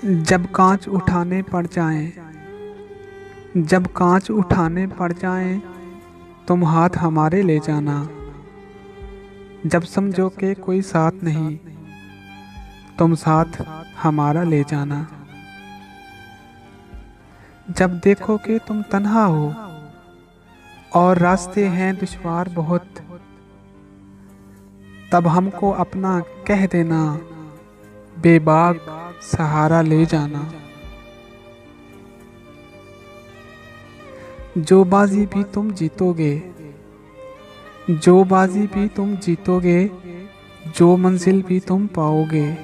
जब कांच उठाने पड़ जाएं, जब कांच उठाने पड़ जाएं, तुम हाथ हमारे ले जाना। जब समझो कि कोई साथ नहीं, तुम साथ हमारा ले जाना। जब देखो कि तुम तन्हा हो और रास्ते हैं दुश्वार बहुत, तब हमको अपना कह देना, बेबाक सहारा ले जाना। जो बाजी भी तुम जीतोगे, जो बाजी भी तुम जीतोगे, जो मंजिल भी तुम पाओगे,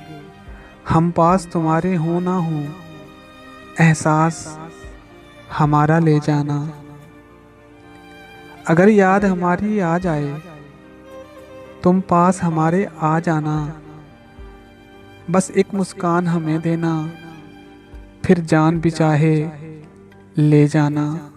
हम पास तुम्हारे हो ना हो, एहसास हमारा ले जाना। अगर याद हमारी आ जाए, तुम पास हमारे आ जाना। बस एक मुस्कान हमें देना, फिर जान भी चाहे ले जाना।